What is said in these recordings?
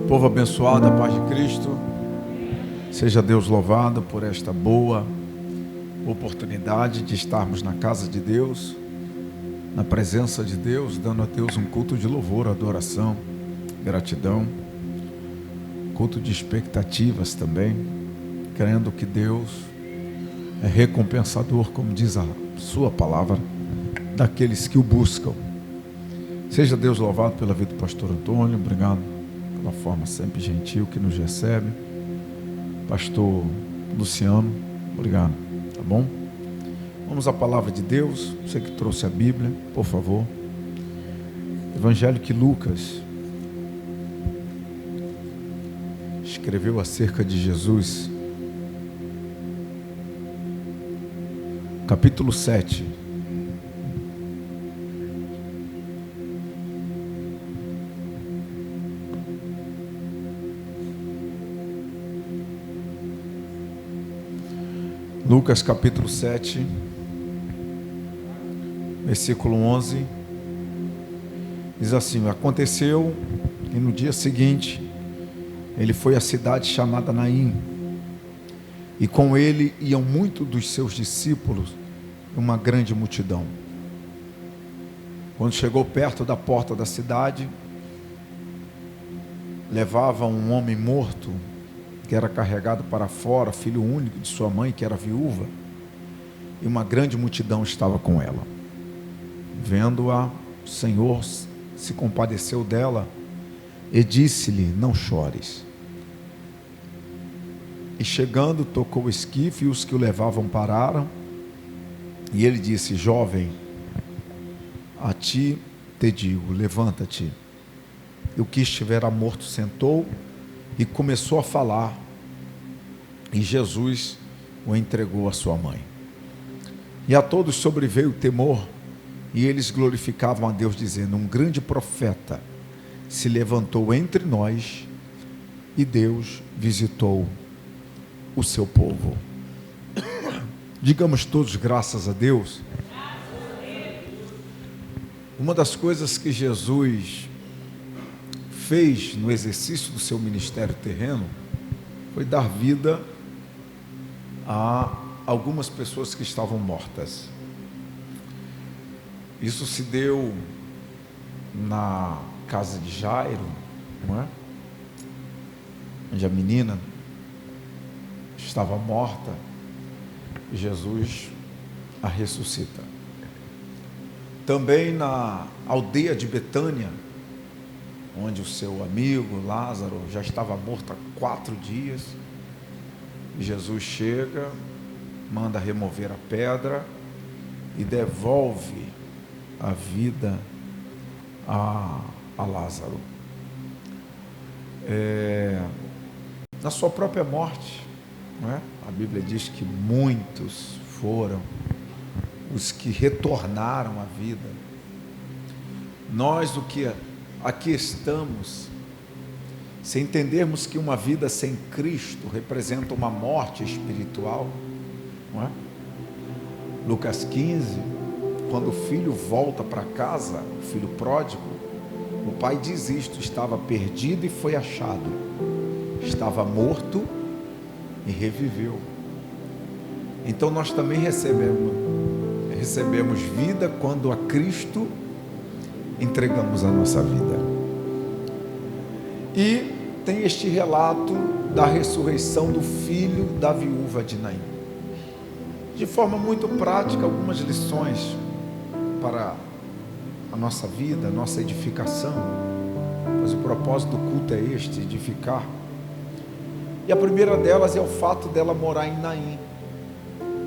Povo abençoado, a paz de Cristo. Seja Deus louvado por esta boa oportunidade de estarmos na casa de Deus, na presença de Deus, dando a Deus um culto de louvor, adoração, gratidão, culto de expectativas também, crendo que Deus é recompensador, como diz a sua palavra, daqueles que o buscam. Seja Deus louvado pela vida do pastor Antônio, obrigado pela forma sempre gentil que nos recebe. Pastor Luciano, obrigado, tá bom? Vamos à palavra de Deus. Você que trouxe a Bíblia, por favor. Evangelho que Lucas escreveu acerca de Jesus, capítulo 7. Lucas capítulo 7, versículo 11, diz assim: aconteceu que no dia seguinte ele foi à cidade chamada Naim, e com ele iam muitos dos seus discípulos, uma grande multidão. Quando chegou perto da porta da cidade, levava um homem morto, que era carregado para fora, filho único de sua mãe, que era viúva, e uma grande multidão estava com ela. Vendo-a, o Senhor se compadeceu dela e disse-lhe: não chores. E chegando, tocou o esquife, e os que o levavam pararam, e ele disse: jovem, a ti te digo, levanta-te. E o que estivera morto sentou e começou a falar, e Jesus o entregou à sua mãe. E a todos sobreveio o temor, e eles glorificavam a Deus, dizendo: um grande profeta se levantou entre nós, e Deus visitou o seu povo. Digamos todos graças a Deus. Uma das coisas que Jesus fez no exercício do seu ministério terreno foi dar vida a algumas pessoas que estavam mortas. Isso se deu na casa de Jairo, não é? Onde a menina estava morta e Jesus a ressuscita. Também na aldeia de Betânia, onde o seu amigo Lázaro já estava morto há 4 dias, e Jesus chega, manda remover a pedra e devolve a vida a Lázaro. Na sua própria morte, não é? A Bíblia diz que muitos foram os que retornaram à vida. Nós, o que aqui estamos, se entendermos que uma vida sem Cristo representa uma morte espiritual, não é? Lucas 15, quando o filho volta para casa, o filho pródigo, o pai diz isto: estava perdido e foi achado, estava morto e reviveu. Então nós também recebemos vida quando a Cristo entregamos a nossa vida. E tem este relato da ressurreição do filho da viúva de Naim. De forma muito prática, algumas lições para a nossa vida, a nossa edificação, mas o propósito do culto é este: edificar. E a primeira delas é o fato dela morar em Naim.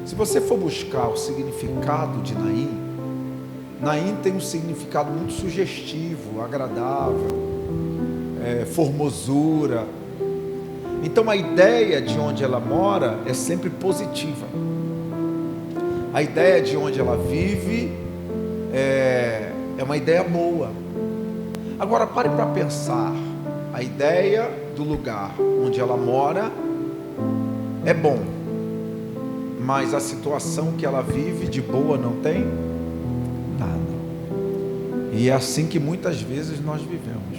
Se você for buscar o significado de Naim, Naim tem um significado muito sugestivo, agradável, formosura. Então a ideia de onde ela mora é sempre positiva. A ideia de onde ela vive é uma ideia boa. Agora pare para pensar. A ideia do lugar onde ela mora é bom, mas a situação que ela vive de boa não tem nada. E é assim que muitas vezes nós vivemos.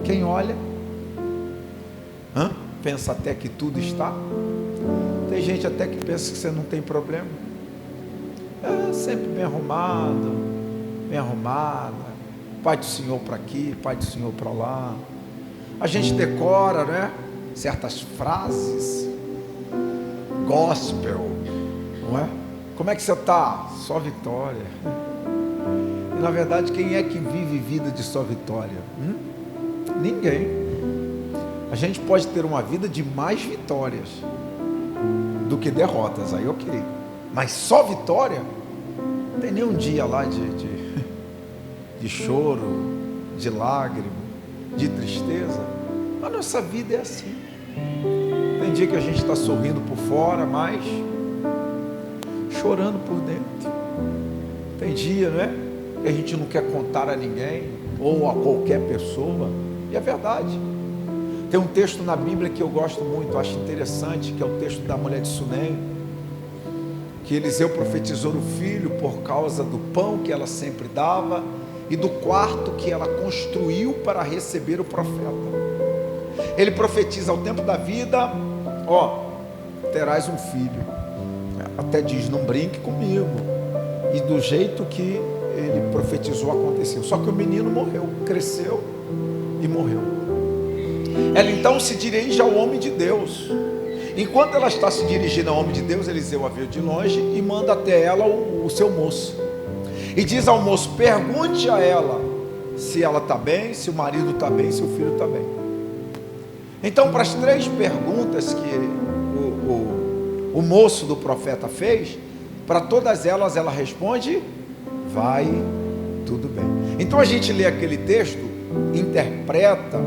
Quem olha Pensa até que tudo está. Tem gente até que pensa que você não tem problema. Sempre bem arrumado, bem arrumada. Pai do Senhor para aqui, Pai do Senhor para lá. A gente decora, né? Certas frases. Gospel, não é? Como é que você está? Só vitória. E na verdade, quem é que vive vida de só vitória? Ninguém. A gente pode ter uma vida de mais vitórias do que derrotas, aí ok. Mas só vitória? Não tem nenhum dia lá de choro, de lágrima, de tristeza. A nossa vida é assim. Tem dia que a gente está sorrindo por fora, mas chorando por dentro. Tem dia, não é? Que a gente não quer contar a ninguém ou a qualquer pessoa. E é verdade. Tem um texto na Bíblia que eu gosto muito, acho interessante, que é o texto da mulher de Sunem, que Eliseu profetizou no filho por causa do pão que ela sempre dava e do quarto que ela construiu para receber o profeta. Ele profetiza ao tempo da vida: terás um filho. Até diz: não brinque comigo. E do jeito que ele profetizou aconteceu. Só que o menino morreu, cresceu e morreu. Ela então se dirige ao homem de Deus. Enquanto ela está se dirigindo ao homem de Deus, Eliseu a viu de longe e manda até ela o seu moço. E diz ao moço: pergunte a ela se ela está bem, se o marido está bem, se o filho está bem. Então, para as 3 perguntas que o moço do profeta fez, para todas elas ela responde: vai tudo bem. Então a gente lê aquele texto, interpreta,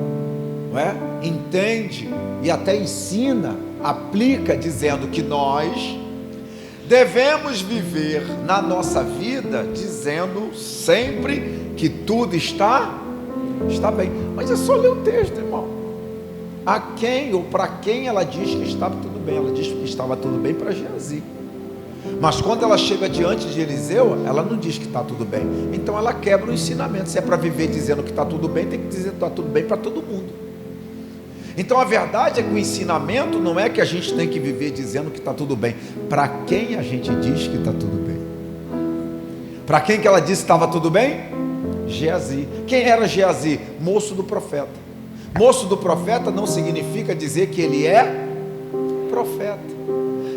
não é? Entende e até ensina, aplica, dizendo que nós devemos viver na nossa vida dizendo sempre que tudo está bem. Mas é só ler o texto, irmão. A quem ou para quem ela diz que estava tudo bem? Ela diz que estava tudo bem para Geazi. Mas quando ela chega diante de Eliseu, ela não diz que está tudo bem. Então ela quebra o ensinamento. Se é para viver dizendo que está tudo bem, tem que dizer que está tudo bem para todo mundo. Então a verdade é que o ensinamento não é que a gente tem que viver dizendo que está tudo bem. Para quem a gente diz que está tudo bem? Para quem que ela disse que estava tudo bem? Geazi. Quem era Geazi? Moço do profeta. Moço do profeta não significa dizer que ele é profeta.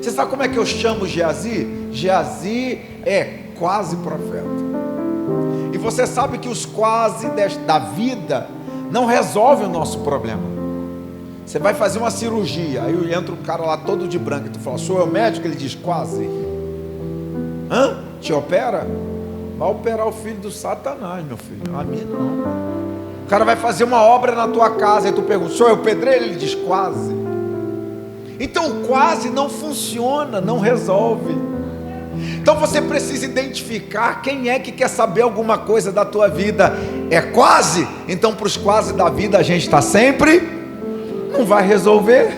Você sabe como é que eu chamo Geazi? Geazi é quase profeta. E você sabe que os quase da vida não resolvem o nosso problema. Você vai fazer uma cirurgia, aí entra o cara lá todo de branco, e tu fala: sou eu médico? Ele diz: quase. Te opera? Vai operar o filho do Satanás, meu filho. A mim não. O cara vai fazer uma obra na tua casa, aí tu pergunta: sou eu pedreiro? Ele diz: quase. Então o quase não funciona, não resolve. Então você precisa identificar quem é que quer saber alguma coisa da tua vida. É quase? Então para os quase da vida a gente está sempre... não vai resolver,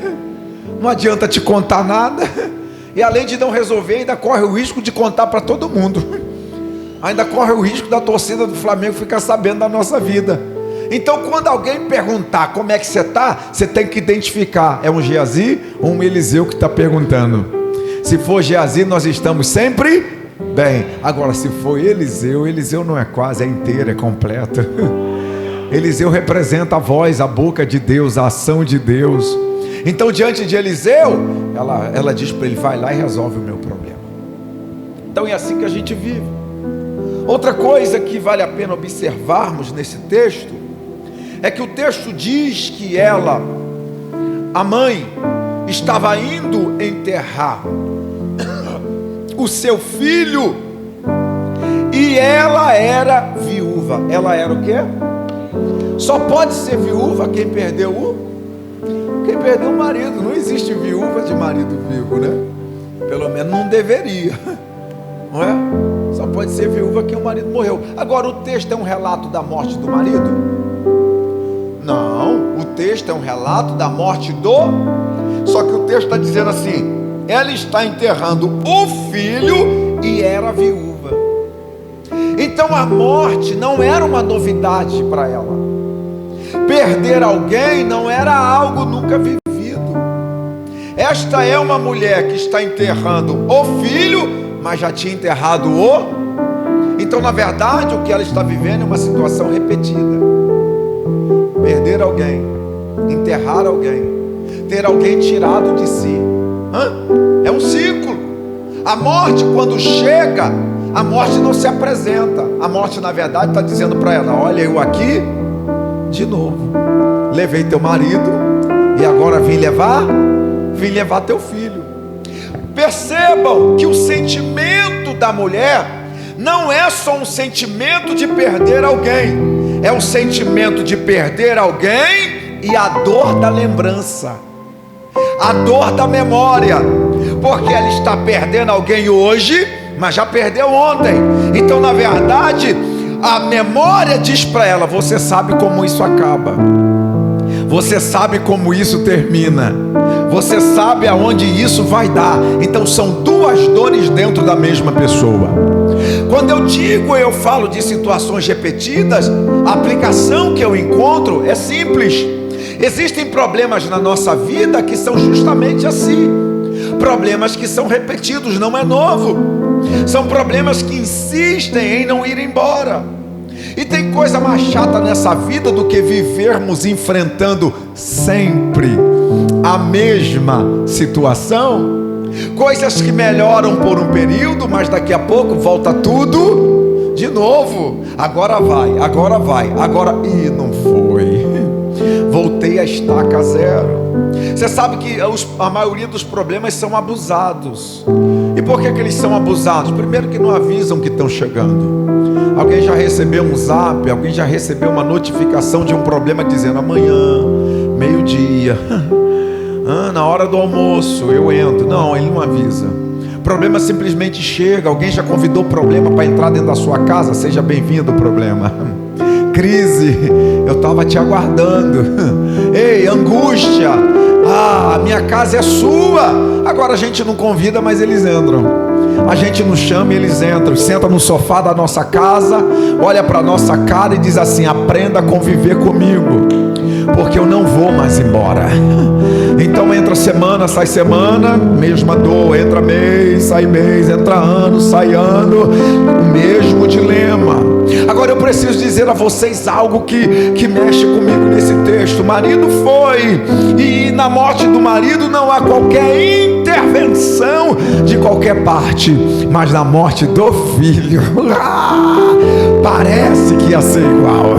não adianta te contar nada, e além de não resolver, ainda corre o risco de contar para todo mundo, ainda corre o risco da torcida do Flamengo ficar sabendo da nossa vida. Então quando alguém perguntar como é que você está, você tem que identificar: é um Geazi ou um Eliseu que está perguntando. Se for Geazi, nós estamos sempre bem. Agora se for Eliseu, Eliseu não é quase, é inteiro, é completo. Eliseu representa a voz, a boca de Deus, a ação de Deus. Então diante de Eliseu, ela diz para ele: vai lá e resolve o meu problema. Então é assim que a gente vive. Outra coisa que vale a pena observarmos nesse texto é que o texto diz que ela, a mãe, estava indo enterrar o seu filho e ela era viúva. Ela era o quê? Só pode ser viúva quem perdeu o marido. Não existe viúva de marido vivo, né? Pelo menos não deveria, não é? Só pode ser viúva quem o marido morreu. Agora o texto é um relato da morte do marido? Não, o texto é um relato da morte só que o texto está dizendo assim: ela está enterrando o filho e era viúva. Então a morte não era uma novidade para ela. Perder alguém não era algo nunca vivido. Esta é uma mulher que está enterrando o filho, mas já tinha enterrado o. Então, na verdade, o que ela está vivendo é uma situação repetida. Perder alguém, enterrar alguém, ter alguém tirado de si. É um ciclo. A morte, quando chega, a morte não se apresenta. A morte, na verdade, está dizendo para ela: olha, eu aqui de novo. Levei teu marido e agora vim levar teu filho. Percebam que o sentimento da mulher não é só um sentimento de perder alguém, é o sentimento de perder alguém e a dor da lembrança, a dor da memória, porque ela está perdendo alguém hoje, mas já perdeu ontem. Então, na verdade, a memória diz para ela: você sabe como isso acaba, você sabe como isso termina, você sabe aonde isso vai dar. Então são duas dores dentro da mesma pessoa. Quando eu falo de situações repetidas, a aplicação que eu encontro é simples. Existem problemas na nossa vida que são justamente assim, problemas que são repetidos, não é novo. São problemas que insistem em não ir embora. E tem coisa mais chata nessa vida do que vivermos enfrentando sempre a mesma situação. Coisas que melhoram por um período, mas daqui a pouco volta tudo de novo. Agora vai, ih, não foi. Voltei a estaca zero. Você sabe que a maioria dos problemas são abusados. E por que eles são abusados? Primeiro, que não avisam que estão chegando. Alguém já recebeu um zap, alguém já recebeu uma notificação de um problema dizendo: amanhã, meio-dia, na hora do almoço eu entro. Não, ele não avisa. O problema simplesmente chega. Alguém já convidou o problema para entrar dentro da sua casa? Seja bem-vindo, problema. Crise, eu estava te aguardando. Ei, angústia, a minha casa é sua. Agora a gente não convida, mas eles entram. A gente não chama e eles entram. Senta no sofá da nossa casa, olha para a nossa cara e diz assim: aprenda a conviver comigo, porque eu não vou mais embora. Então entra semana, sai semana, mesma dor. Entra mês, entra ano, sai ano, o mesmo dilema. Agora eu preciso dizer a vocês algo que mexe comigo nesse texto. O marido foi, e na morte do marido não há qualquer intervenção de qualquer parte, mas na morte do filho, parece que ia ser igual,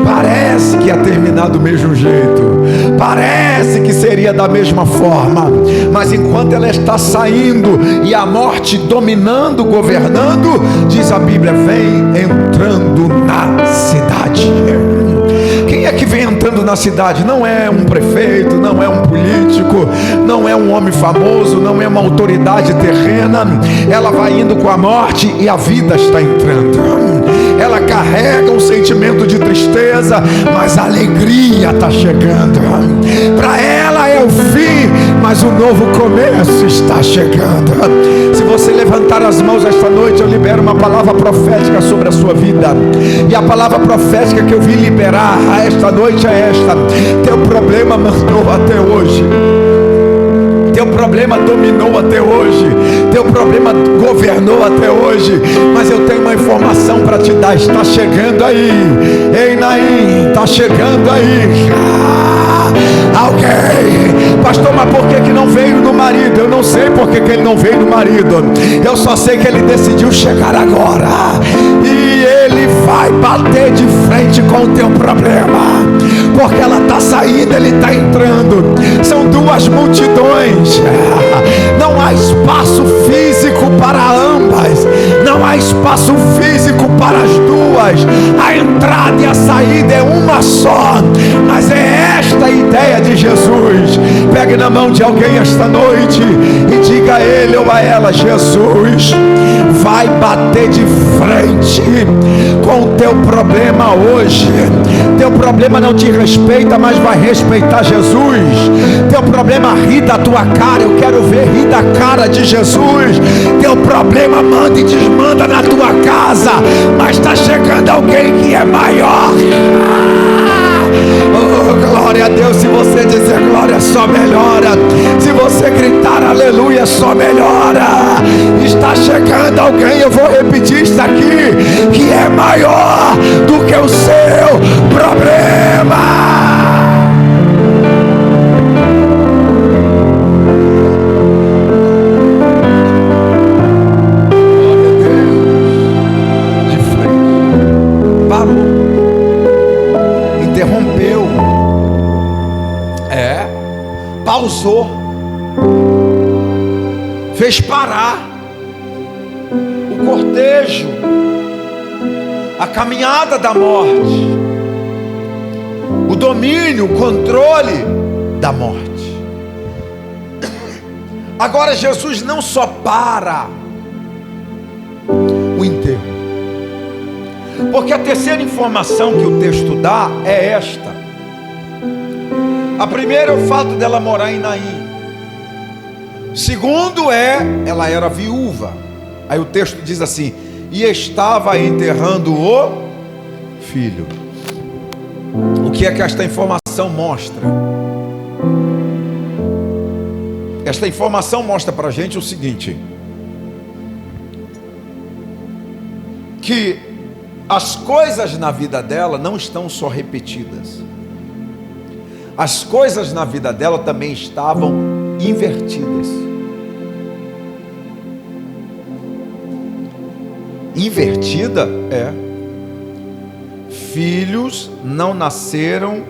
parece que ia terminar do mesmo jeito, parece que seria da mesma forma, mas enquanto ela está saindo e a morte dominando, governando, diz a Bíblia: vem entrando na cidade. Quem é que vem entrando na cidade? Não é um prefeito, não é um político, não é um homem famoso, não é uma autoridade terrena. Ela vai indo com a morte e a vida está entrando. Ela carrega um sentimento de tristeza, mas a alegria está chegando. Para ela é o fim, mas o novo começo está chegando. Se você levantar as mãos esta noite, eu libero uma palavra profética sobre a sua vida. E a palavra profética que eu vim liberar esta noite é esta: teu problema mandou até hoje, teu problema dominou até hoje, teu problema governou até hoje, mas eu tenho uma informação para te dar: está chegando aí. Ei, Naim, está chegando aí. Alguém, pastor, mas por que não veio no marido? Eu não sei por que ele não veio no marido, eu só sei que ele decidiu chegar agora, e ele vai bater de frente com o teu problema, porque ela está saindo, ele está entrando. São duas multidões, não há espaço físico para ambas, não há espaço físico para as duas. A entrada e a saída é uma só, mas é esta a ideia de Jesus. Pegue na mão de alguém esta noite e diga a ele ou a ela: Jesus vai bater de frente com o teu problema hoje. Teu problema não te respeita, mas vai respeitar Jesus. Teu problema ri da tua cara, eu quero ver rir da cara de Jesus. Teu problema manda e desmanda na tua casa, mas está chegando alguém que é maior. Oh, glória a Deus. Se você dizer glória, só melhora. Se você você gritar aleluia, só melhora. Está chegando alguém, eu vou repetir isso aqui, que é maior do que o seu problema. Pausou, fez parar o cortejo, a caminhada da morte, o domínio, o controle da morte. Agora Jesus não só para o enterro, porque a terceira informação que o texto dá é esta. A primeira é o fato dela morar em Naim. Segundo ela era viúva. Aí o texto diz assim: e estava enterrando o filho. O que é que esta informação mostra? Esta informação mostra para a gente o seguinte: que as coisas na vida dela não estão só repetidas. As coisas na vida dela também estavam invertidas. Invertida é: filhos não nasceram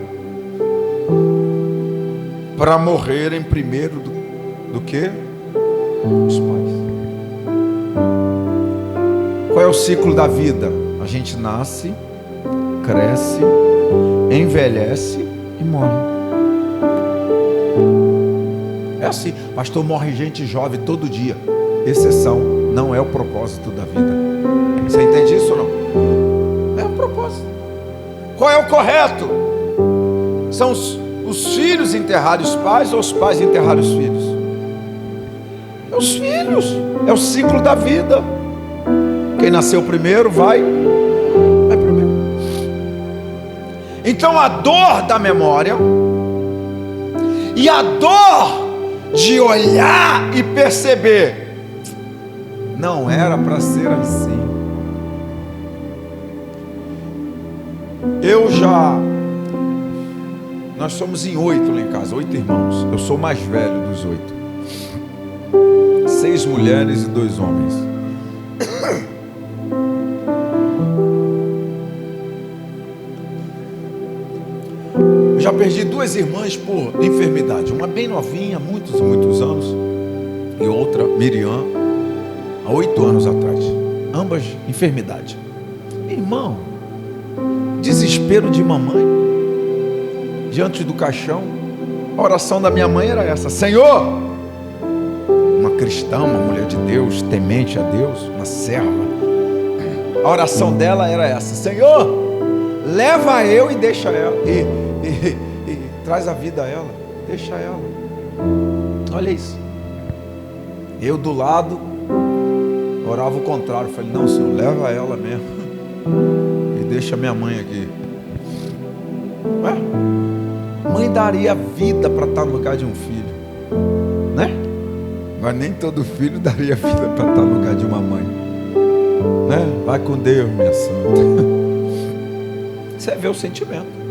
para morrerem primeiro do que os pais. Qual é o ciclo da vida? A gente nasce, cresce, envelhece e morre. É assim, pastor, morre gente jovem todo dia. Exceção, não é o propósito da vida. Você entende isso ou não? É o propósito. Qual é o correto? São os filhos enterrarem os pais ou os pais enterrarem os filhos? É os filhos, é o ciclo da vida. Quem nasceu primeiro vai primeiro. Então a dor da memória e a dor de olhar e perceber, não era para ser assim. Nós somos em 8 lá em casa, 8 irmãos. Eu sou o mais velho dos 8. 6 mulheres e 2 homens. Já perdi 2 irmãs por enfermidade. Uma bem novinha, muitos anos, e outra, Miriam, há 8 anos atrás. Ambas enfermidade. Irmão, desespero de mamãe diante do caixão. A oração da minha mãe era essa: Senhor, uma cristã, uma mulher de Deus, temente a Deus, uma serva. A oração dela era essa: Senhor, leva eu e deixa ela, e traz a vida a ela, deixa ela. Olha isso. Eu do lado orava o contrário. Falei: não, Senhor, leva ela mesmo e deixa minha mãe aqui. Ué? Mãe daria vida para estar no lugar de um filho, né? Mas nem todo filho daria vida para estar no lugar de uma mãe, né? Vai com Deus, minha santa. Você vê o sentimento.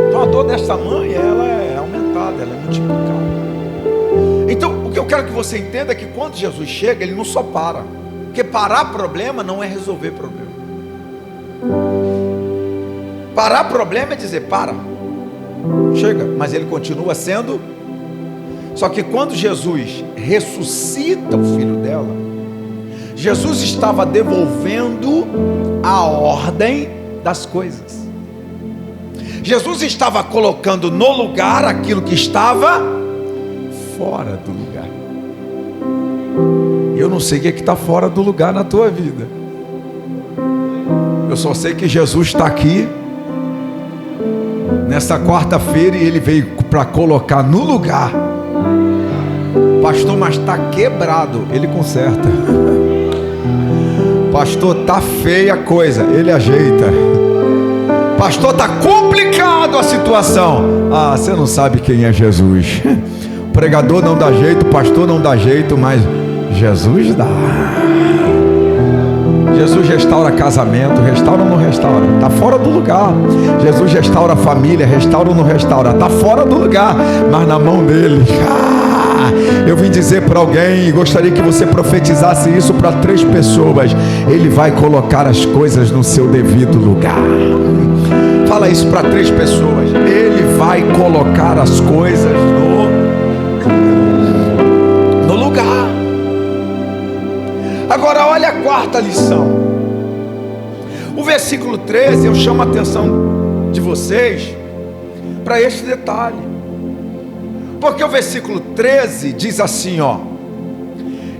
Então a dor dessa mãe, ela é aumentada, ela é multiplicada. Então o que eu quero que você entenda é que quando Jesus chega, Ele não só para. Porque parar problema não é resolver problema. Parar problema é dizer: para, chega, mas Ele continua sendo. Só que quando Jesus ressuscita o filho dela, Jesus estava devolvendo a ordem das coisas. Jesus estava colocando no lugar aquilo que estava fora do lugar. Eu não sei o que está fora do lugar na tua vida. Eu só sei que Jesus está aqui nessa quarta-feira e Ele veio para colocar no lugar. Pastor, mas está quebrado, Ele conserta. Pastor, está feia a coisa, Ele ajeita. Pastor, está complicado a situação. Ah, você não sabe quem é Jesus. pregador não dá jeito, o pastor não dá jeito, mas Jesus dá. Jesus restaura casamento, restaura ou não restaura? Está fora do lugar. Jesus restaura a família, restaura ou não restaura? Está fora do lugar, mas na mão dele. Eu vim dizer para alguém, e gostaria que você profetizasse isso para 3 pessoas: Ele vai colocar as coisas no seu devido lugar. Fala isso para 3 pessoas: Ele vai colocar as coisas no lugar. Agora olha a 4ª lição. O versículo 13, eu chamo a atenção de vocês para este detalhe. Porque o versículo 13 diz assim, ó: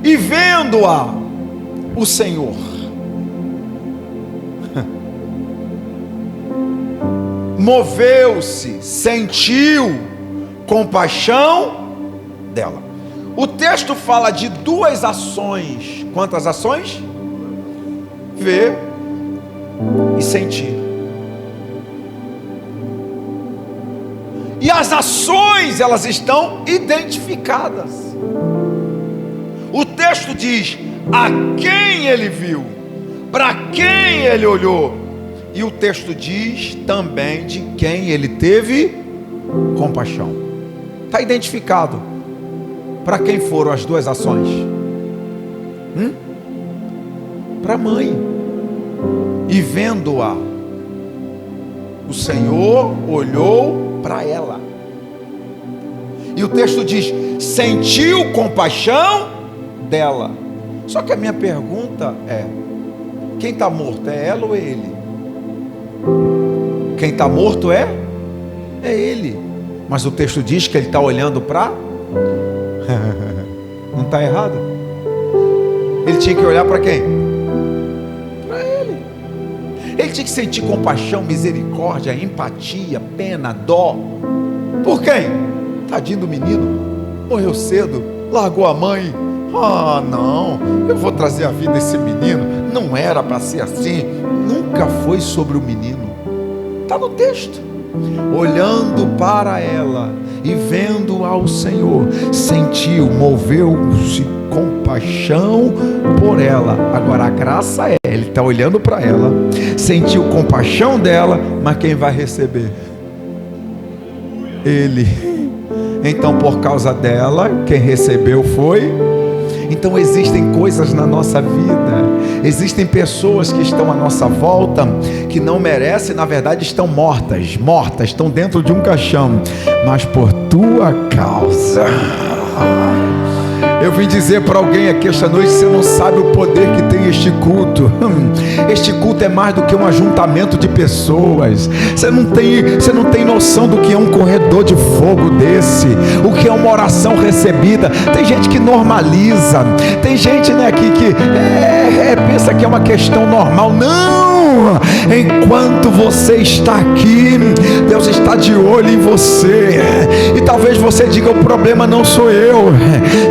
e vendo-a o Senhor, moveu-se, sentiu compaixão dela. O texto fala de 2 ações. Quantas ações? Ver e sentir. E as ações, elas estão identificadas. O texto diz a quem ele viu, para quem ele olhou. E o texto diz também de quem ele teve compaixão. Está identificado. Para quem foram as 2 ações? Para a mãe. E vendo-a, o Senhor olhou para ela. E o texto diz: sentiu compaixão dela. Só que a minha pergunta é: quem está morto é ela ou é ele? Quem está morto é ele. Mas o texto diz que ele está olhando para... Não está errado? Ele tinha que olhar para quem? Para ele. Ele tinha que sentir compaixão, misericórdia, empatia, pena, dó. Por quem? Tadinho do menino, morreu cedo, largou a mãe. Ah, não, eu vou trazer a vida desse menino. Não era para ser assim. Nunca foi sobre o menino. Está no texto. Olhando para ela e vendo ao Senhor, sentiu, moveu-se compaixão por ela. Agora a graça é, ele está olhando para ela, sentiu compaixão dela, mas quem vai receber? Ele. Então por causa dela, quem recebeu foi... Então existem coisas na nossa vida, existem pessoas que estão à nossa volta, que não merecem, na verdade estão mortas, estão dentro de um caixão, mas por tua causa. Eu vim dizer para alguém aqui esta noite: você não sabe o poder que tem este culto. Este culto é mais do que um ajuntamento de pessoas. Você não tem noção do que é um corredor de fogo desse, o que é uma oração recebida. Tem gente que normaliza, tem gente, né, que pensa que é uma questão normal. Não! Enquanto você está aqui, Deus está de olho em você. E talvez você diga: o problema não sou eu,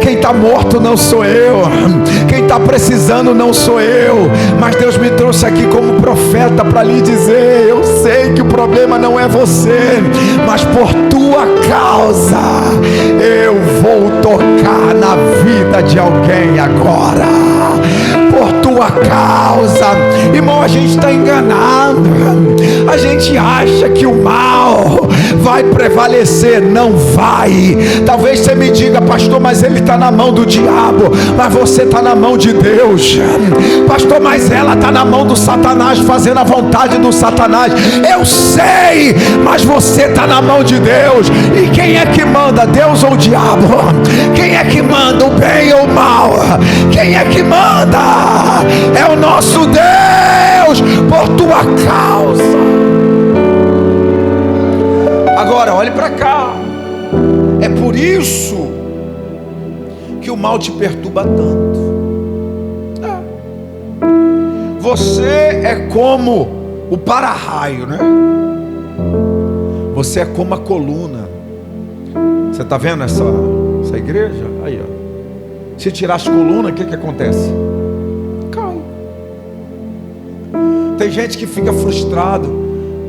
quem está morto não sou eu, quem está precisando não sou eu. Mas Deus me trouxe aqui como profeta para lhe dizer: eu sei que o problema não é você, mas por tua causa eu vou tocar na vida de alguém agora. Por tua causa. Irmão, a gente está enganado. A gente acha que o mal vai prevalecer. Não vai. Talvez você me diga: pastor, mas ele está na mão do diabo. Mas você está na mão de Deus. Pastor, mas ela está na mão do Satanás, fazendo a vontade do Satanás. Eu sei, mas você está na mão de Deus. E quem é que manda, Deus ou o diabo? Quem é que manda, o bem ou o mal? Quem é que manda? É o nosso Deus, por tua causa. Agora olhe para cá. É por isso que o mal te perturba tanto. Você é como o para-raio, né? Você é como a coluna. Você está vendo essa igreja? Aí, ó. Se tirar as colunas, o que acontece? Cai. Tem gente que fica frustrado: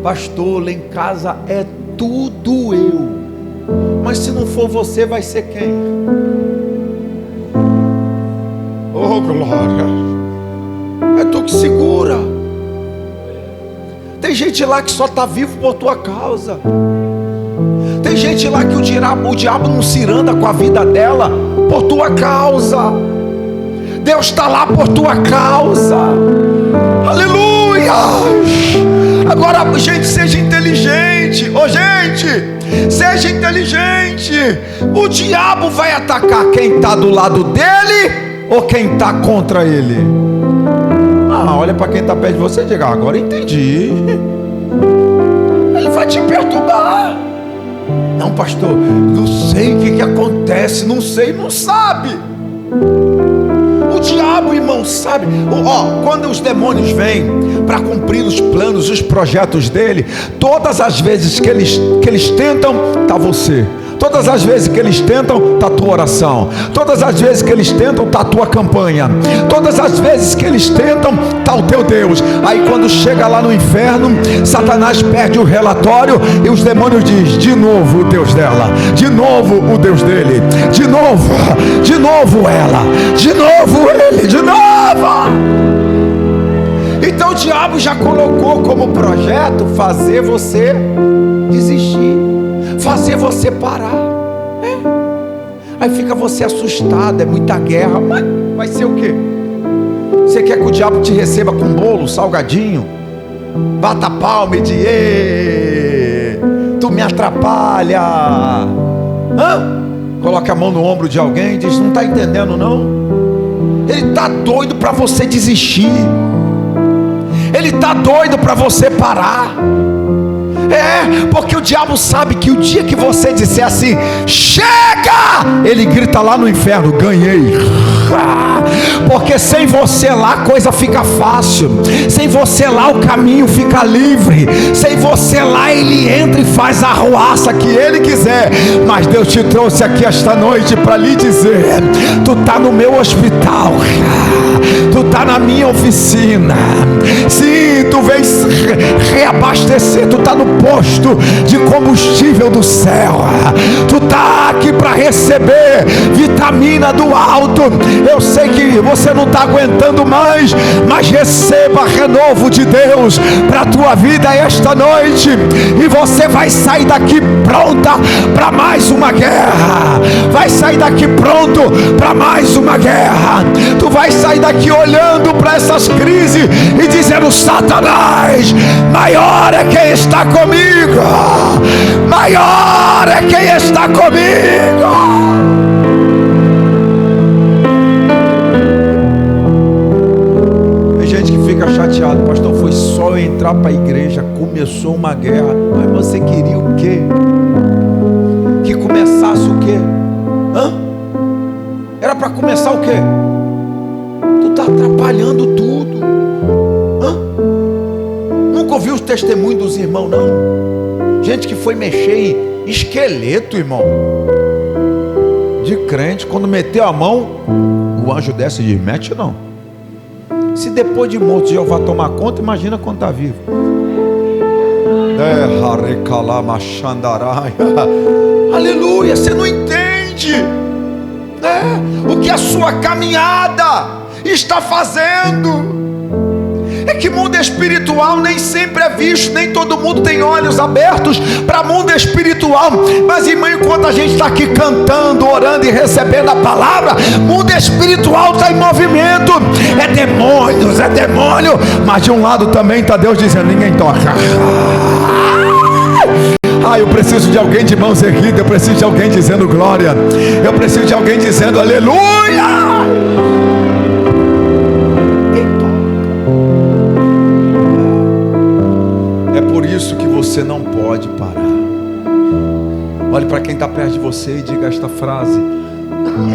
pastor, lá em casa é tudo eu. Mas Mas se não for você, vai ser quem? Oh, glória! É tu que segura. Tem gente lá que só está vivo por tua causa. Tem gente lá que o diabo não se anda com a vida dela por tua causa. Deus está lá por tua causa. Aleluia! Agora, gente, seja inteligente. Ô, gente, seja inteligente. O diabo vai atacar quem está do lado dele ou quem está contra ele? Ah, olha para quem está perto de você e diga: agora entendi. Ele vai te perturbar. Não, pastor, não sei o que acontece. Não sei, não sabe. O diabo, irmão, sabe. Quando os demônios vêm para cumprir os planos, os projetos dele, todas as vezes que eles tentam, está você. Todas as vezes que eles tentam, está a tua oração. Todas as vezes que eles tentam, está a tua campanha. Todas as vezes que eles tentam, está o teu Deus. Aí quando chega lá no inferno, Satanás perde o relatório e os demônios dizem: de novo o Deus dela, de novo o Deus dele, de novo ela, de novo ele, de novo. Então o diabo já colocou como projeto fazer você desistir, fazer você parar. Aí fica você assustado, é muita guerra. Mas vai ser o quê? Você quer que o diabo te receba com bolo, salgadinho, bata palma e diga: tu me atrapalha. Coloca a mão no ombro de alguém e diz: não está entendendo não? Ele está doido para você desistir. Ele está doido para você parar. Porque o diabo sabe que o dia que você disser assim: chega, ele grita lá no inferno: ganhei. Porque sem você lá a coisa fica fácil, sem você lá o caminho fica livre, sem você lá ele entra e faz a arruaça que ele quiser. Mas Deus te trouxe aqui esta noite para lhe dizer: tu está no meu hospital, tu está na minha oficina, sim, tu vens reabastecer, tu está no posto de combustível do céu, tu está aqui para receber vitamina do alto. Eu sei que você não está aguentando mais, mas receba renovo de Deus para a tua vida esta noite, e você vai sair daqui pronta para mais uma guerra. Vai sair daqui pronto para mais uma guerra. Tu vai sair daqui olhando para essas crises e dizendo: Satanás, maior é quem está comigo, maior é quem está comigo. Tem gente que fica chateado: pastor, foi só eu entrar para a igreja, começou uma guerra. Mas você queria o quê? Que começasse o quê? Era para começar o quê? Tu está atrapalhando tudo. Nunca ouviu os testemunhos dos irmãos, não? Gente que foi mexer em esqueleto, irmão, de crente, quando meteu a mão, o anjo desce e diz: mete não. Se depois de morto Jeová tomar conta, imagina quando está vivo. Aleluia, você não entende, né? O que a sua caminhada está fazendo. É que mundo espiritual nem sempre é visto, nem todo mundo tem olhos abertos para mundo espiritual. Mas, irmão, enquanto a gente está aqui cantando, orando e recebendo a palavra, mundo espiritual está em movimento. É demônio, mas de um lado também está Deus dizendo: ninguém toca. Eu preciso de alguém de mãos erguidas, eu preciso de alguém dizendo glória, eu preciso de alguém dizendo aleluia. É por isso que você não pode parar. Olhe para quem está perto de você e diga esta frase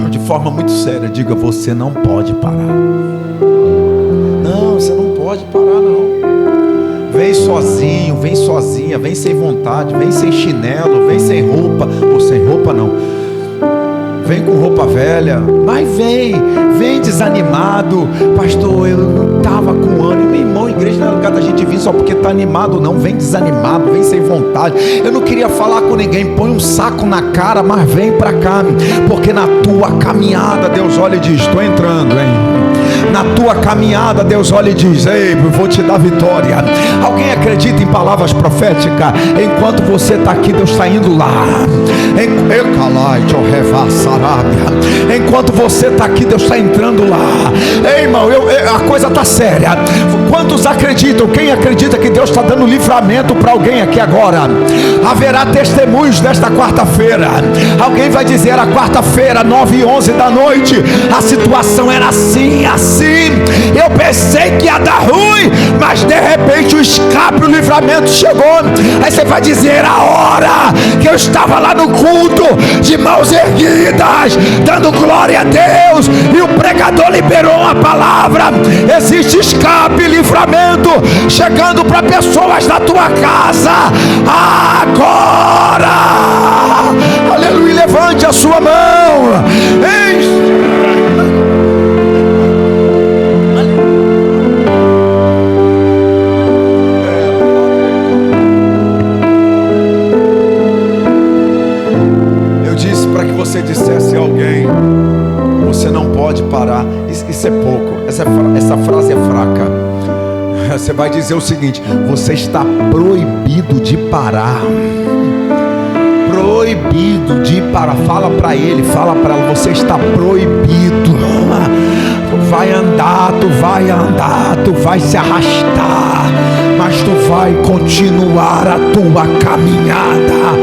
de forma muito séria: diga: você não pode parar. Não, você não pode parar não. Vem sozinho, vem sozinha, vem sem vontade, vem sem chinelo, vem sem roupa, ou sem roupa não. Vem com roupa velha, mas vem desanimado. Pastor, eu não estava com ânimo. Meu irmão, igreja não é lugar da gente vir só porque está animado, não. Vem desanimado, vem sem vontade. Eu não queria falar com ninguém. Põe um saco na cara, mas vem para cá, porque na tua caminhada Deus olha e diz: estou entrando, hein? Na tua caminhada Deus olha e diz: ei, vou te dar vitória. Alguém acredita em palavras proféticas? Enquanto você está aqui, Deus está indo lá. Enquanto você está aqui, Deus está entrando lá. Ei, irmão, a coisa está séria. Quantos acreditam? Quem acredita que Deus está dando livramento para alguém aqui agora? Haverá testemunhos desta quarta-feira. Alguém vai dizer: a quarta-feira, 9h11 da noite, a situação era assim, assim. Eu pensei que ia dar ruim, mas de repente o escape, o livramento chegou. Aí você vai dizer: a hora que eu estava lá no culto, de mãos erguidas, dando glória a Deus, e o pregador liberou uma palavra. Existe escape, livramento chegando para pessoas da tua casa agora. Aleluia, levante a sua mão. Você dissesse a alguém: você não pode parar. Isso é pouco, essa frase é fraca. Você vai dizer o seguinte: você está proibido de parar. Proibido de parar. Fala para ele, fala para ela: você está proibido. Tu vai andar, tu vai se arrastar, mas tu vai continuar a tua caminhada,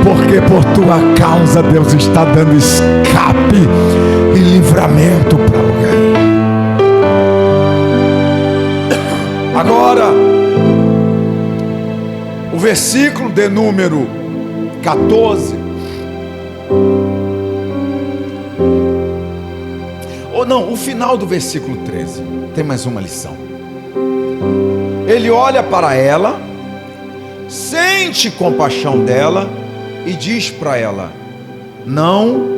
porque por tua causa Deus está dando escape e livramento para alguém. Agora, o versículo de número 14, ou não, o final do versículo 13, tem mais uma lição. Ele olha para ela, sente compaixão dela e diz para ela: não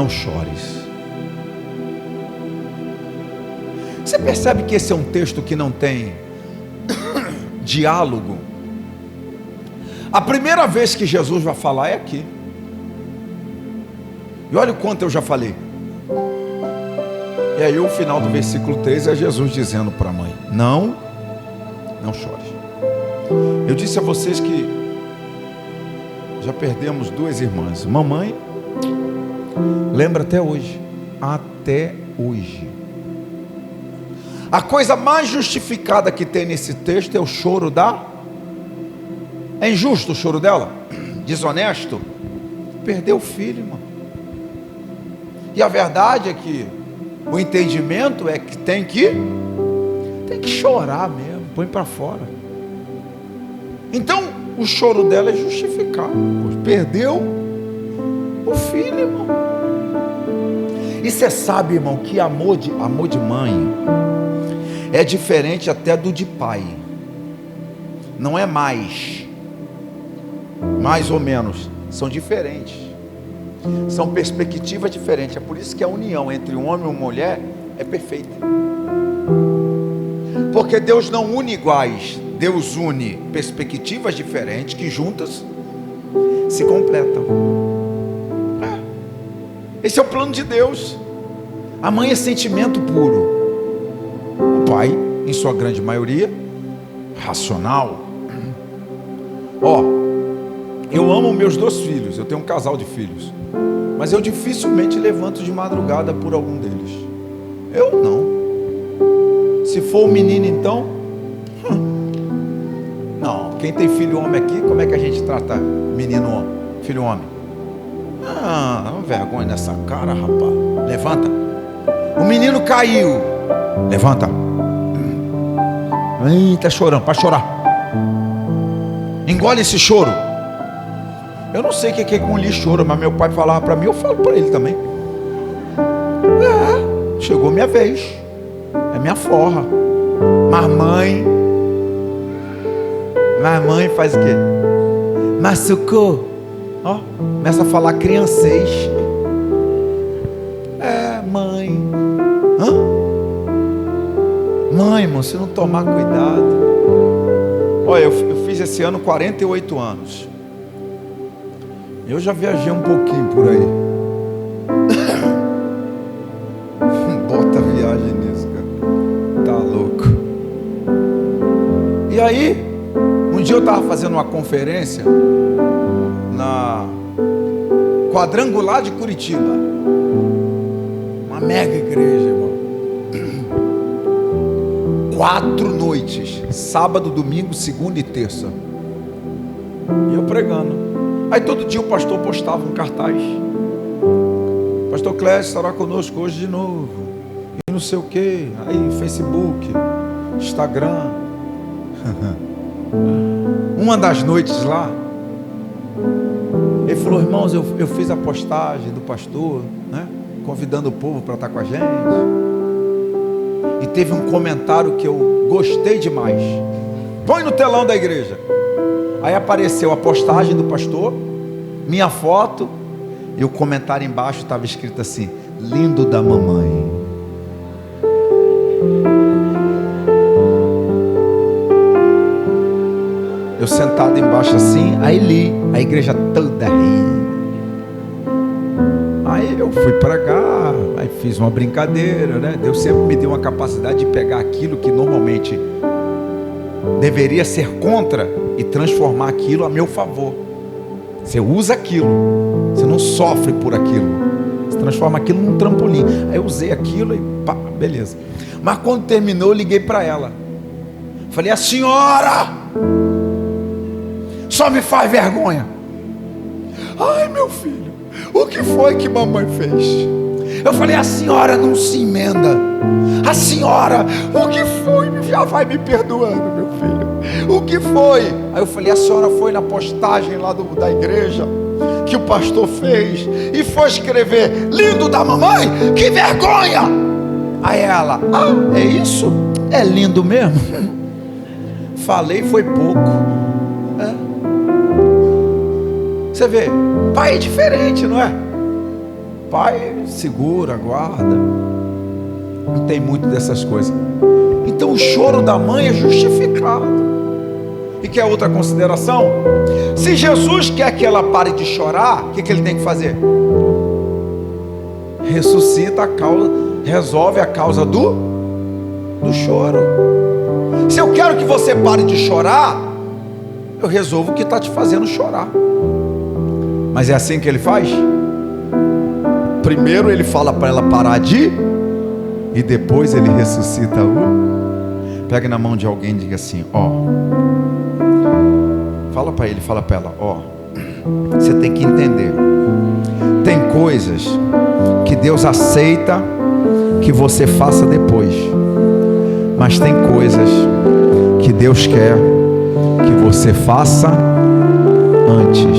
chores. Você percebe que esse é um texto que não tem diálogo? A primeira vez que Jesus vai falar é aqui. E olha o quanto eu já falei. E aí o final do versículo 13 é Jesus dizendo para a mãe: não chores. Eu disse a vocês que já perdemos duas irmãs. Mamãe lembra até hoje. Até hoje. A coisa mais justificada que tem nesse texto é o choro da... É injusto o choro dela? Desonesto? Perdeu o filho, irmão. E a verdade é que o entendimento é que tem que chorar mesmo. Põe para fora. Então o choro dela é justificado, pois perdeu o filho, irmão. E você sabe, irmão, que amor de mãe é diferente até do de pai. Não é mais ou menos, são diferentes, são perspectivas diferentes. É por isso que a união entre um homem e uma mulher é perfeita, porque Deus não une iguais, Deus une perspectivas diferentes que juntas se completam. Esse é o plano de Deus. A mãe é sentimento puro, o pai, em sua grande maioria, racional. Eu amo meus 2 filhos, eu tenho um casal de filhos, mas eu dificilmente levanto de madrugada por algum deles. Eu não. Se for um menino, então, não. Quem tem filho homem aqui, como é que a gente trata menino homem, filho homem? Uma vergonha nessa cara, rapaz. Levanta. O menino caiu. Levanta. Tá chorando, para chorar. Engole esse choro. Eu não sei o que é engolir choro, mas meu pai falava para mim, eu falo para ele também. Chegou minha vez. É minha forra. Mas mãe faz o quê? Machucou. Começa a falar criancês. mãe. Hã? Mãe, irmão, se não tomar cuidado. Olha, eu fiz esse ano 48 anos. Eu já viajei um pouquinho por aí. Bota viagem nisso, cara. Tá louco. E aí, um dia eu estava fazendo uma conferência na Quadrangular de Curitiba. Uma mega igreja, irmão. 4 noites, sábado, domingo, segunda e terça. E eu pregando. Aí todo dia o pastor postava um cartaz. Pastor Clécio estará conosco hoje de novo. E não sei o que. Aí Facebook, Instagram. Uma das noites lá, ele falou: irmãos, eu fiz a postagem do pastor, né, convidando o povo para estar com a gente. E teve um comentário que eu gostei demais. Põe no telão da igreja. Aí apareceu a postagem do pastor, minha foto, e o comentário embaixo estava escrito assim: lindo da mamãe. Eu sentado embaixo assim, aí li, a igreja toda rindo. Aí eu fui pregar, aí fiz uma brincadeira, né? Deus sempre me deu uma capacidade de pegar aquilo que normalmente deveria ser contra e transformar aquilo a meu favor. Você usa aquilo, você não sofre por aquilo, você transforma aquilo num trampolim. Aí eu usei aquilo e pá, beleza. Mas quando terminou, eu liguei para ela. Falei: a senhora só me faz vergonha. Ai, meu filho, o que foi que mamãe fez? Eu falei: a senhora não se emenda. A senhora, o que foi? Já vai me perdoando, meu filho. O que foi? Aí eu falei: a senhora foi na postagem lá da igreja que o pastor fez e foi escrever lindo da mamãe? Que vergonha! Aí ela: ah, é isso? É lindo mesmo? Falei, foi pouco. Você vê, pai é diferente, não é? Pai segura, guarda, não tem muito dessas coisas. Então o choro da mãe é justificado. E quer outra consideração? Se Jesus quer que ela pare de chorar, o que ele tem que fazer? Ressuscita a causa, resolve a causa do choro. Se eu quero que você pare de chorar, eu resolvo o que está te fazendo chorar. Mas é assim que ele faz? Primeiro ele fala para ela parar de, e depois ele ressuscita o. Pega na mão de alguém e diga assim: ó. Fala para ele, fala para ela: ó. Você tem que entender. Tem coisas que Deus aceita que você faça depois. Mas tem coisas que Deus quer que você faça antes.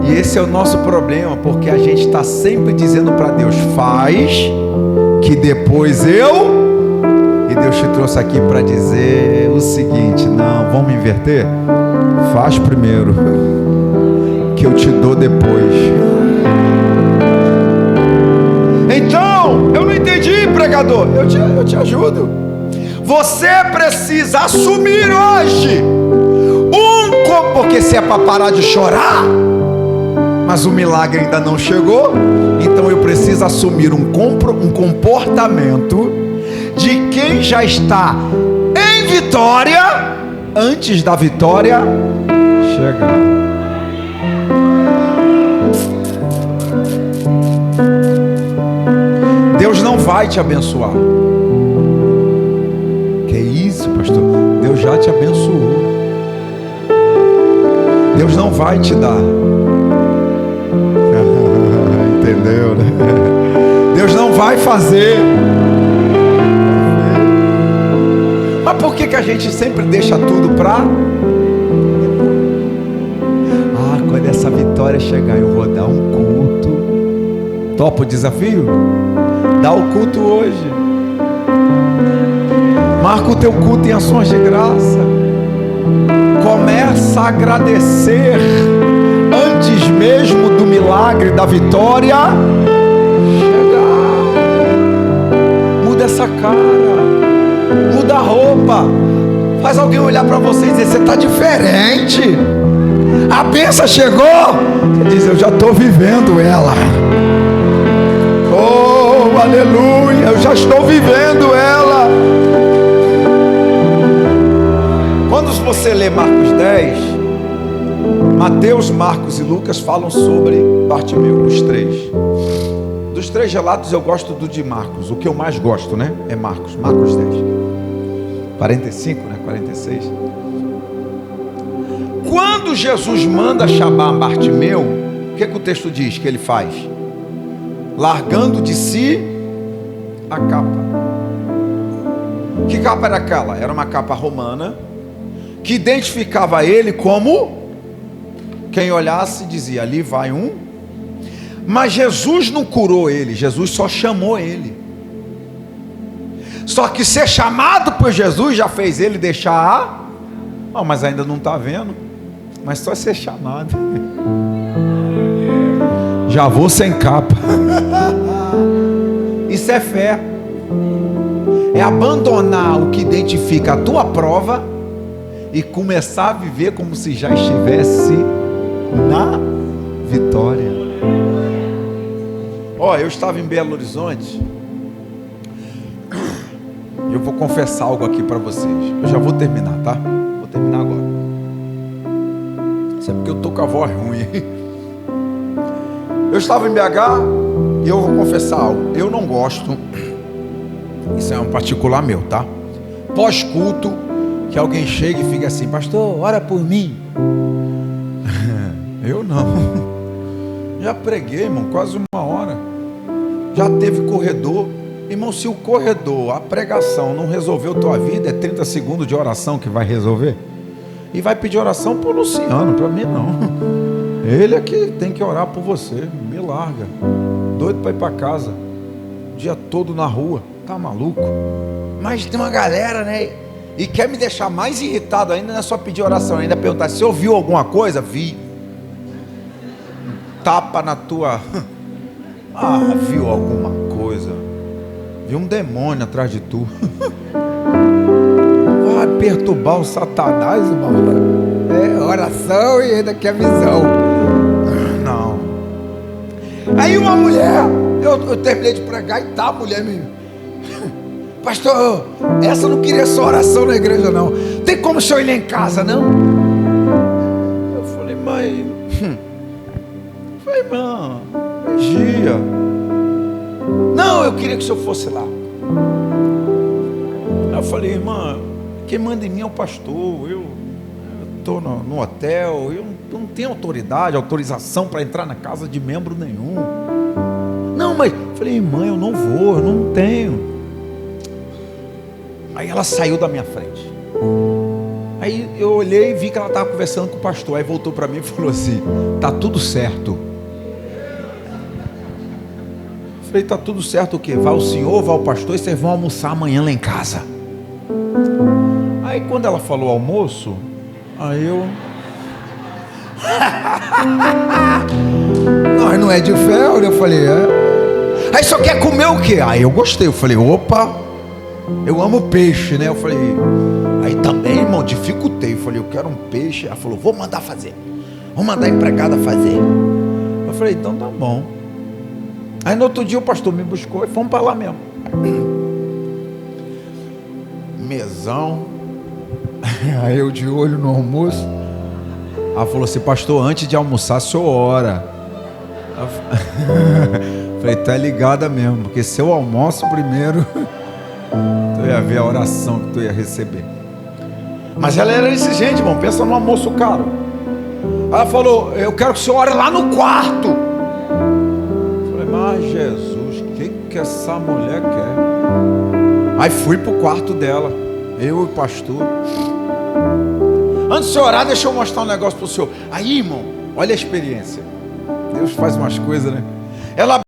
E esse é o nosso problema, porque a gente está sempre dizendo para Deus: faz, que depois eu... E Deus te trouxe aqui para dizer o seguinte: não, vamos inverter? Faz primeiro, que eu te dou depois. Então, eu não entendi, pregador. Eu te ajudo. Você precisa assumir hoje porque se é para parar de chorar, mas o milagre ainda não chegou, então eu preciso assumir um comportamento de quem já está em vitória antes da vitória chegar. Deus não vai te abençoar. Que isso, pastor? Deus já te abençoou. Deus não vai te dar. Entendeu, né? Deus não vai fazer. Mas por que a gente sempre deixa tudo para... quando essa vitória chegar, eu vou dar um culto. Topa o desafio? Dá o culto hoje. Marca o teu culto em ações de graça. Começa a agradecer antes mesmo do milagre. milagre da vitória chegar. Muda essa cara, muda a roupa, faz alguém olhar para você e dizer: você está diferente. A bênção chegou. Você diz: eu já estou vivendo ela. Oh, aleluia, eu já estou vivendo ela. Quando você lê Marcos 10, Mateus, Marcos e Lucas falam sobre Bartimeu, os três. Dos três relatos eu gosto do de Marcos. O que eu mais gosto, né? É Marcos 10. 45, né? 46. Quando Jesus manda chamar Bartimeu, o que o texto diz que ele faz? Largando de si a capa. Que capa era aquela? Era uma capa romana que identificava ele como quem olhasse dizia: ali vai um. Mas Jesus não curou ele, Jesus só chamou ele. Só que ser chamado por Jesus já fez ele deixar mas ainda não está vendo. Mas só ser chamado. Já vou sem capa. Isso é fé. É abandonar o que identifica a tua prova e começar a viver como se já estivesse na vitória. Eu estava em Belo Horizonte. Eu vou confessar algo aqui para vocês. Eu já vou terminar, tá? Vou terminar agora. Isso é porque eu tô com a voz ruim. Eu estava em BH e eu vou confessar algo. Eu não gosto. Isso é um particular meu, tá? Pós-culto, que alguém chega e fica assim: pastor, ora por mim. Eu não. Já preguei, irmão, quase uma hora. Já teve corredor. Irmão, se o corredor, a pregação não resolveu tua vida, é 30 segundos de oração que vai resolver. E vai pedir oração por Luciano, para mim não. Ele é que tem que orar por você. Me larga. Doido para ir para casa. O dia todo na rua. Tá maluco? Mas tem uma galera, né? E quer me deixar mais irritado ainda. Não é só pedir oração, ainda perguntar: você ouviu alguma coisa? Vi. Tapa na tua... viu alguma coisa? Viu um demônio atrás de tu. Vai perturbar o Satanás, irmão. É oração e ainda quer visão. Não. Aí uma mulher, eu terminei de pregar e a mulher me... pastor, essa não queria só oração na igreja não. Tem como o senhor ir lá em casa, não? Eu falei: mãe... irmã, vigia. Não, eu queria que o senhor fosse lá. Eu falei: irmã, quem manda em mim é o pastor. Eu estou no hotel, eu não tenho autorização para entrar na casa de membro nenhum. Não, mas... eu falei: irmã, eu não vou, eu não tenho. Aí ela saiu da minha frente. Aí eu olhei e vi que ela estava conversando com o pastor. Aí voltou para mim e falou assim: tá tudo certo. Eu falei: tá tudo certo o quê? Vai o senhor, vai o pastor e vocês vão almoçar amanhã lá em casa. Aí quando ela falou almoço, aí eu... não é de ferro. Eu falei: é. Aí só quer comer o quê? Aí eu gostei, eu falei: opa, eu amo peixe, né? Eu falei... aí também, irmão, dificultei. Eu falei: eu quero um peixe. Ela falou: vou mandar fazer. Vou mandar a empregada fazer. Eu falei: então tá bom. Aí no outro dia o pastor me buscou e fomos para lá mesmo. Mesão. Aí eu de olho no almoço. Ela falou assim: pastor, antes de almoçar, o senhor ora. Eu falei: tá ligada mesmo, porque se eu almoço primeiro, tu ia ver a oração que tu ia receber. Mas ela era exigente, irmão. Pensa no almoço caro. Ela falou: eu quero que o senhor ore lá no quarto. Eu falei: mas Jesus, o que essa mulher quer? Aí fui pro quarto dela, eu e o pastor. Antes de orar, deixa eu mostrar um negócio pro senhor. Aí, irmão, olha a experiência. Deus faz umas coisas, né? Ela